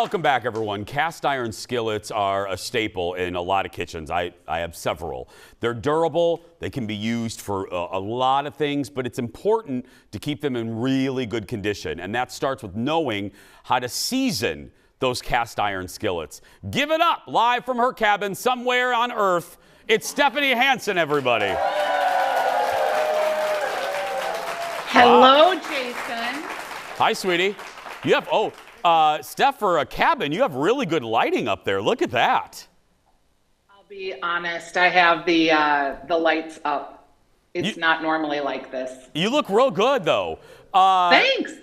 Welcome back, everyone. Cast iron skillets are a staple in a lot of kitchens. I have several. They're durable. They can be used for a lot of things, but it's important to keep them in really good condition. And that starts with knowing how to season those cast iron skillets. Give it up live from her cabin somewhere on Earth. It's Stephanie Hansen, everybody. Hello, Jason. Hi, sweetie. You have, Steph, for a cabin, you have really good lighting up there. Look at that. I'll be honest, I have the lights up. It's not normally like this. You look real good, though. Thanks.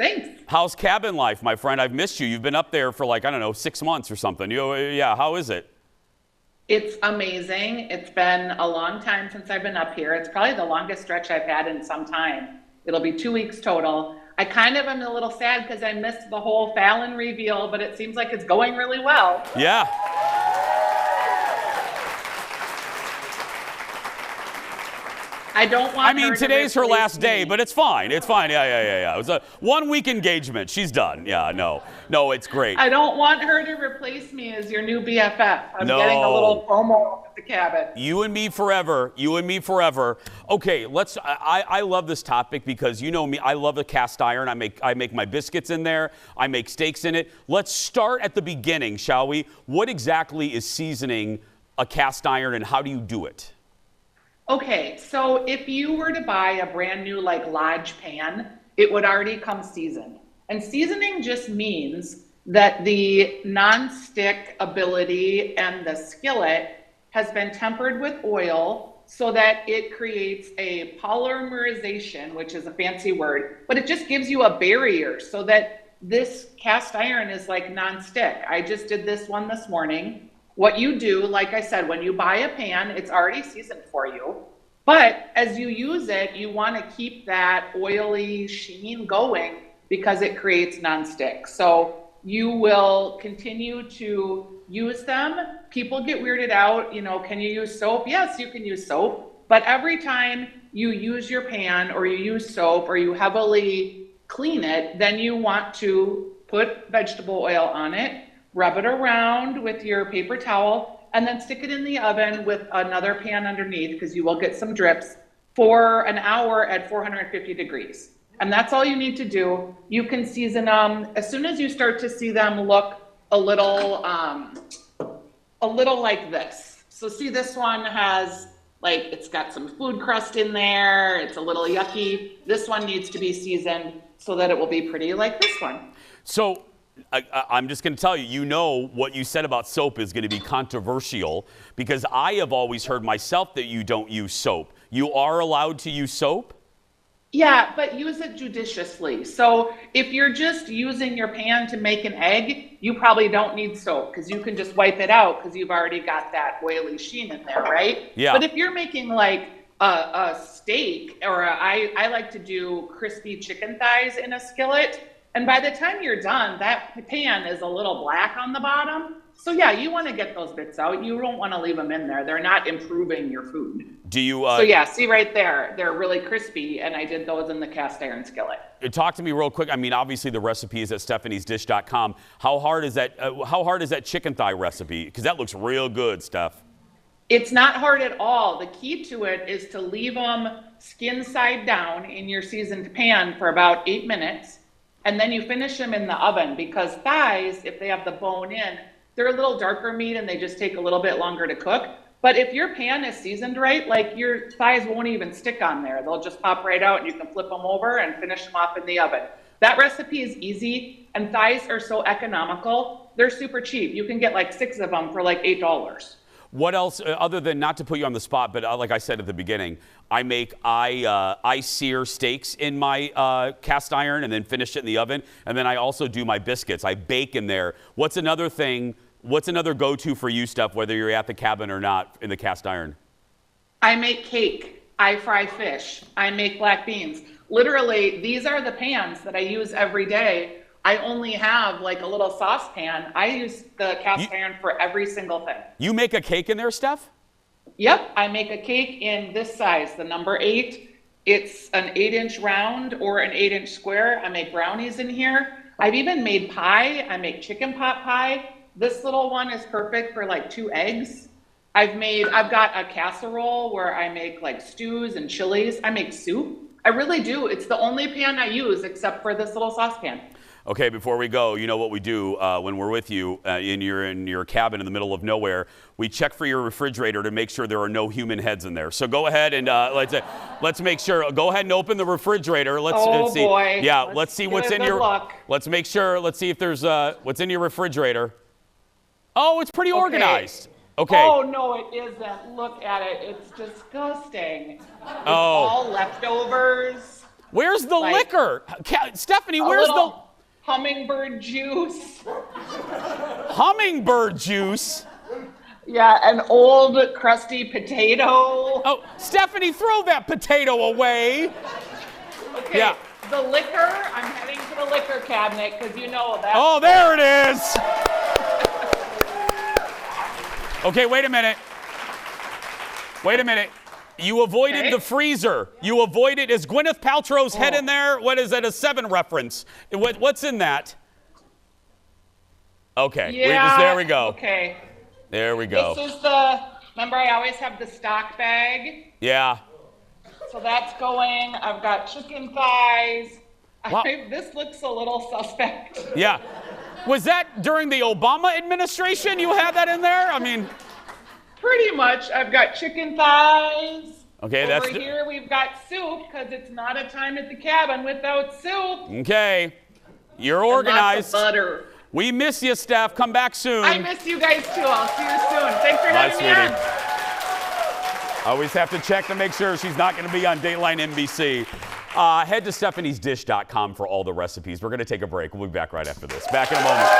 How's cabin life, my friend? I've missed you. You've been up there for 6 months or something. How is it? It's amazing. It's been a long time since I've been up here. It's probably the longest stretch I've had in some time. It'll be 2 weeks total. I kind of am a little sad because I missed the whole Fallon reveal, but it seems like it's going really well. Yeah. Today's her last day, but it's fine. It's fine. Yeah. It was a 1 week engagement. She's done. Yeah, no, it's great. I don't want her to replace me as your new BFF. I'm getting a little FOMO at the cabin. You and me forever. Okay, I love this topic because you know me. I love the cast iron. I make my biscuits in there. I make steaks in it. Let's start at the beginning, shall we? What exactly is seasoning a cast iron, and how do you do it? Okay, so if you were to buy a brand new Lodge pan, it would already come seasoned. And seasoning just means that the non-stick ability and the skillet has been tempered with oil so that it creates a polymerization, which is a fancy word, but it just gives you a barrier so that this cast iron is like non-stick. I just did this one this morning. What you do, like I said, when you buy a pan, it's already seasoned for you. But as you use it, you want to keep that oily sheen going because it creates nonstick. So you will continue to use them. People get weirded out, can you use soap? Yes, you can use soap. But every time you use your pan or you use soap or you heavily clean it, then you want to put vegetable oil on it, rub it around with your paper towel, and then stick it in the oven with another pan underneath because you will get some drips for an hour at 450 degrees. And that's all you need to do. You can season them as soon as you start to see them look a little like this. So see, this one has it's got some food crust in there. It's a little yucky. This one needs to be seasoned so that it will be pretty like this one. So I'm just going to tell you, what you said about soap is going to be controversial because I have always heard myself that you don't use soap. You are allowed to use soap? Yeah, but use it judiciously. So if you're just using your pan to make an egg, you probably don't need soap because you can just wipe it out because you've already got that oily sheen in there, right? Yeah. But if you're making a steak, or I like to do crispy chicken thighs in a skillet, and by the time you're done, that pan is a little black on the bottom. So yeah, you want to get those bits out. You don't want to leave them in there. They're not improving your food. Do you? So yeah, see right there, they're really crispy, and I did those in the cast iron skillet. Talk to me real quick. Obviously the recipe is at StephaniesDish.com. How hard is that chicken thigh recipe? Because that looks real good, Steph. It's not hard at all. The key to it is to leave them skin side down in your seasoned pan for about 8 minutes. And then you finish them in the oven because thighs, if they have the bone in, they're a little darker meat and they just take a little bit longer to cook. But if your pan is seasoned right, your thighs won't even stick on there. They'll just pop right out and you can flip them over and finish them off in the oven. That recipe is easy, and thighs are so economical. They're super cheap. You can get 6 of them for $8. What else, other than, not to put you on the spot, but like I said at the beginning, I sear steaks in my cast iron and then finish it in the oven. And then I also do my biscuits. I bake in there. What's another go-to for you, Steph, whether you're at the cabin or not, in the cast iron? I make cake. I fry fish. I make black beans. Literally, these are the pans that I use every day. I only have a little saucepan. I use the cast iron for every single thing. You make a cake in there, Steph? Yep, I make a cake in this size, the number 8. It's an 8-inch round or an 8-inch square. I make brownies in here. I've even made pie. I make chicken pot pie. This little one is perfect for like 2 eggs. I've got a casserole where I make like stews and chilies. I make soup. I really do. It's the only pan I use except for this little saucepan. Okay, before we go, you know what we do when we're with you in your cabin in the middle of nowhere. We check for your refrigerator to make sure there are no human heads in there. So go ahead and let's make sure. Go ahead and open the refrigerator. Let's see. Boy. Yeah, let's see what's in your. Look. Let's make sure. Let's see if there's what's in your refrigerator. Oh, it's pretty organized. Okay. Oh no, it isn't. Look at it. It's disgusting. It's all leftovers. Where's the liquor, Stephanie? Where's the hummingbird juice? Hummingbird juice? Yeah, an old crusty potato. Oh, Stephanie, throw that potato away. Okay, yeah. The liquor, I'm heading to the liquor cabinet because you know that. Oh, there it is. Okay, wait a minute. You avoided the freezer. You avoided, is Gwyneth Paltrow's head in there? What is that, a 7 reference? What's in that? Okay, yeah, there we go. Okay. There we go. This is remember I always have the stock bag? Yeah. So that's going. I've got chicken thighs. Wow. This looks a little suspect. Yeah. Was that during the Obama administration you had that in there? I mean. Pretty much. I've got chicken thighs. Okay, Over here we've got soup because it's not a time at the cabin without soup. Okay. You're organized. And lots of butter. We miss you, Steph. Come back soon. I miss you guys too. I'll see you soon. Thanks for having me on. Always have to check to make sure she's not going to be on Dateline NBC. Head to StephaniesDish.com for all the recipes. We're going to take a break. We'll be back right after this. Back in a moment.